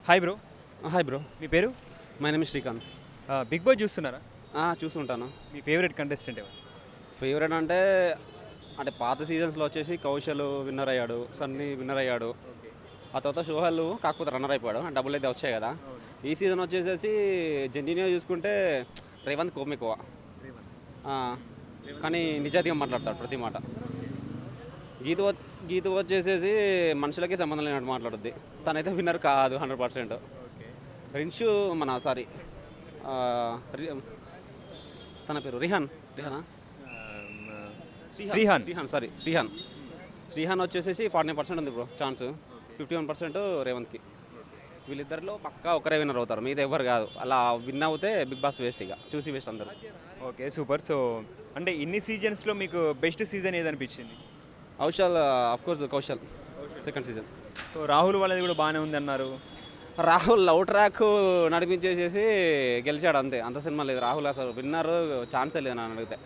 Hi bro. Hi bro. మీ పేరు? My name Srikanth. Bigg Boss చూస్తున్నారా? చూస్తుంటాను. మీ ఫేవరెట్ కంటెస్టెంట్ ఎవరు? ఫేవరెట్ అంటే పాత సీజన్స్లో వచ్చేసి కౌశల్ విన్నర్ అయ్యాడు, సన్నీ విన్నర్ అయ్యాడు. ఆ తర్వాత సోహల్ కాకపోతే రన్నర్ అయిపోయాడు, డబ్బులు అయితే వచ్చాయి కదా. ఈ సీజన్ వచ్చేసేసి జెన్యున్గా చూసుకుంటే రేవంత్ కోపం ఎక్కువ. కానీ నిజాయితీగా మాట్లాడతాడు ప్రతి మాట. గీత వచ్చేసేసి మనుషులకి సంబంధం లేనట్టు మాట్లాడుద్ది. తనైతే విన్నర్ కాదు 100%. రిన్షు తన పేరు శ్రీహాన్ వచ్చేసేసి 49% ఉంది బ్రో ఛాన్స్. 51% రేవంత్కి. వీళ్ళిద్దరిలో పక్కా ఒకరే విన్నర్ అవుతారు, మీద ఎవరు కాదు. అలా విన్ అవుతే బిగ్ బాస్ వేస్ట్, ఇక చూసి వేస్ట్ అందరు. Okay, super. సో అంటే ఇన్ని సీజన్స్లో మీకు బెస్ట్ సీజన్ ఏదనిపించింది? Kaushal second season. So Rahul వాళ్ళది కూడా బాగానే ఉంది అన్నారు. రాహుల్ లవ్ ట్రాక్ నడిపించేసేసి గెలిచాడు అంతే, అంత సినిమా లేదు. రాహుల్ అసలు విన్నర్ ఛాన్సే లేదు నన్ను అడిగితే.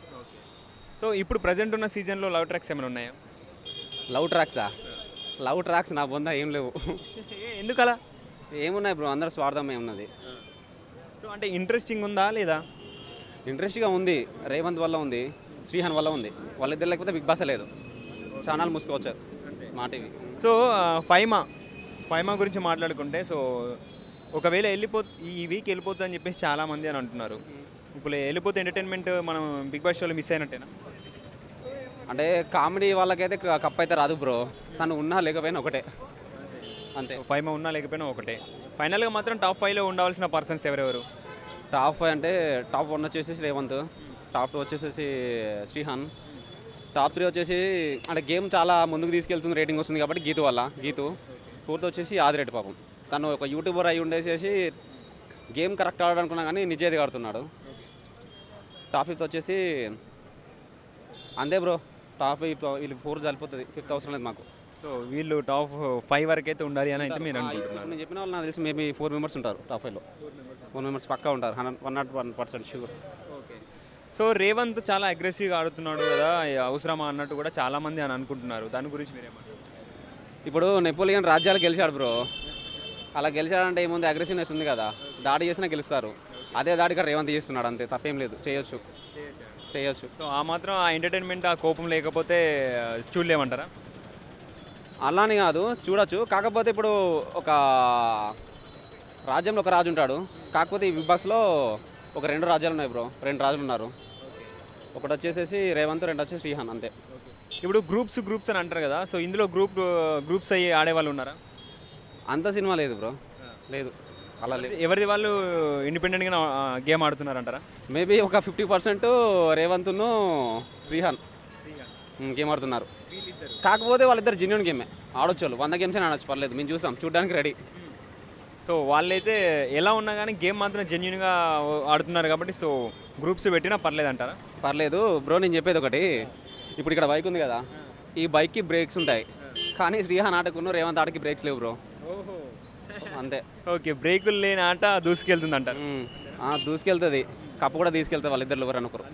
సో ఇప్పుడు ప్రజెంట్ ఉన్న సీజన్లో లవ్ ట్రాక్స్ ఏమైనా ఉన్నాయా? లవ్ ట్రాక్స్ నా బొంద ఏం లేవు. ఎందుకు అలా? ఏమున్నాయి బ్రో, అందరూ స్వార్థం ఏమున్నది. సో అంటే ఇంట్రెస్టింగ్ ఉందా లేదా? ఇంట్రెస్ట్గా ఉంది. రేవంత్ వల్ల ఉంది, శ్రీహాన్ వల్ల ఉంది. వాళ్ళిద్దరు లేకపోతే బిగ్ బాసే లేదు. ఛానల్ మూసుకోవచ్చారు మా టీవీ. సో ఫైమా గురించి మాట్లాడుకుంటే, సో ఒకవేళ ఈ వీక్ వెళ్ళిపోతుంది అని చెప్పేసి చాలామంది అని అంటున్నారు. ఇప్పుడు వెళ్ళిపోతే ఎంటర్టైన్మెంట్ మనం బిగ్ బాస్ షోలో మిస్ అయినట్టేనా? అంటే కామెడీ వాళ్ళకైతే కప్ అయితే రాదు బ్రో. తను ఉన్నా లేకపోయినా ఒకటే, అంతే. ఫైమా ఉన్నా లేకపోయినా ఒకటే. ఫైనల్గా మాత్రం టాప్ 5లో ఉండాల్సిన పర్సన్స్ ఎవరెవరు? టాప్ 5 అంటే టాప్ 1 వచ్చేసి రేవంత్, టాప్ 2 వచ్చేసి శ్రీహాన్, టాప్ 3 వచ్చేసి అంటే గేమ్ చాలా ముందుకు తీసుకెళ్తుంది, రేటింగ్ వస్తుంది కాబట్టి గీతు. 4th వచ్చేసి ఆదిరెడ్డి. పాపం తను ఒక యూట్యూబర్ అయి ఉండేసేసి గేమ్ కరెక్ట్ ఆడాలనుకున్నా కానీ నిజేది ఆడుతున్నాడు. టాప్ 5 వచ్చేసి అంతే బ్రో. టాప్ 5 వీళ్ళు 4 సరిపోతుంది, 5th అవసరం లేదు మాకు. సో వీళ్ళు టాప్ 5 వరకు అయితే ఉండాలి అని అయితే మీరు అనుకుంటున్నారు? నేను చెప్పిన వాళ్ళు నాకు తెలిసి మేబీ 4 మెంబర్స్ ఉంటారు టాప్ 5లో. 4 మెంబర్స్ పక్కా ఉంటారు, 101% షూర్. ఓకే. సో రేవంత్ చాలా అగ్రెసివ్గా ఆడుతున్నాడు కదా, అవసరమా అన్నట్టు కూడా చాలామంది అని అనుకుంటున్నారు. దాని గురించి మీరేమంటారు? ఇప్పుడు నెపోలియన్ రాజ్యాలు గెలిచాడు బ్రో. అలా గెలిచాడంటే ఏముంది, అగ్రెసివ్నెస్ ఉంది కదా. దాడి చేసినా గెలుస్తారు. అదే దాడిగా రేవంత్ చేస్తున్నాడు అంతే, తప్పేం లేదు. చేయొచ్చు. సో ఆ మాత్రం ఆ ఎంటర్టైన్మెంట్, ఆ కోపం లేకపోతే చూడలేమంటారా? అలానే కాదు, చూడొచ్చు. కాకపోతే ఇప్పుడు ఒక రాజ్యంలో ఒక రాజు ఉంటాడు. కాకపోతే ఈ బిగ్ బాక్స్లో ఒక 2 రాజ్యాలు ఉన్నాయి బ్రో. 2 రాజులు ఉన్నారు. ఒకటి వచ్చేసేసి రేవంత్, 2 వచ్చేసి శ్రీహాన్, అంతే. ఇప్పుడు గ్రూప్స్ అని అంటారు కదా, సో ఇందులో గ్రూప్స్ అయ్యి ఆడేవాళ్ళు ఉన్నారా? అంత సినిమా లేదు బ్రో, లేదు. అలా లేదు. ఎవరిది వాళ్ళు ఇండిపెండెంట్గా గేమ్ ఆడుతున్నారంటారా? మేబీ ఒక 50% రేవంత్ను శ్రీహాన్ గేమ్ ఆడుతున్నారు. కాకపోతే వాళ్ళిద్దరు జెన్యున్ గేమే ఆడొచ్చు. వాళ్ళు 100 గేమ్స్ ఆడొచ్చు, పర్లేదు. మేము చూసాం, చూడడానికి రెడీ. సో వాళ్ళైతే ఎలా ఉన్నా కానీ గేమ్ మాత్రం జెన్యున్గా ఆడుతున్నారు కాబట్టి సో గ్రూప్స్ పెట్టినా పర్లేదు అంటారా? పర్లేదు బ్రో. నేను చెప్పేది ఒకటి, ఇప్పుడు ఇక్కడ బైక్ ఉంది కదా, ఈ బైక్కి బ్రేక్స్ ఉంటాయి. కానీ శ్రీహాన్ ఆటకున్న రేవంత్ ఆటకి బ్రేక్స్ లేవు బ్రో, అంతే. ఓకే, బ్రేకులు లేని ఆట దూసుకెళ్తుంది అంటారు. దూసుకెళ్తుంది. కప్పు కూడా తీసుకెళ్తారు వాళ్ళిద్దరు, ఎవరైనా ఒకరు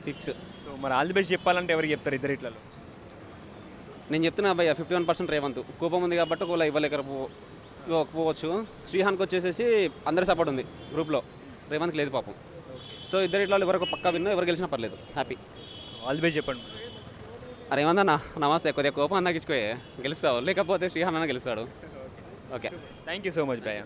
ఫిక్స్. సో మరి ఆల్ ది బెస్ట్ చెప్పాలంటే ఎవరికి చెప్తారు ఇద్దరు ఇట్లలో? నేను చెప్తున్నా భయ్య, 51% రేవంత్. కోపం ఉంది కాబట్టి ఒకవేళ ఇవ్వకపోవచ్చు. శ్రీహాన్కి వచ్చేసేసి అందరి సపోర్ట్ ఉంది గ్రూప్లో, రేవంత్కి లేదు పాపం. సో ఇద్దరు ఇట్లా ఎవరికి పక్కా విన్నా, ఎవరు గెలిచినా పర్లేదు, హ్యాపీ. ఆల్ ది బెస్ట్ చెప్పండి. రేవంత్ అన్న నమస్తే. కొద్దిగా కోపం అన్నకి ఇచ్చుకోయే, గెలుస్తావు. లేకపోతే శ్రీహాన్ అన్న గెలుస్తాడు. Okay, thank you so much భయ్య.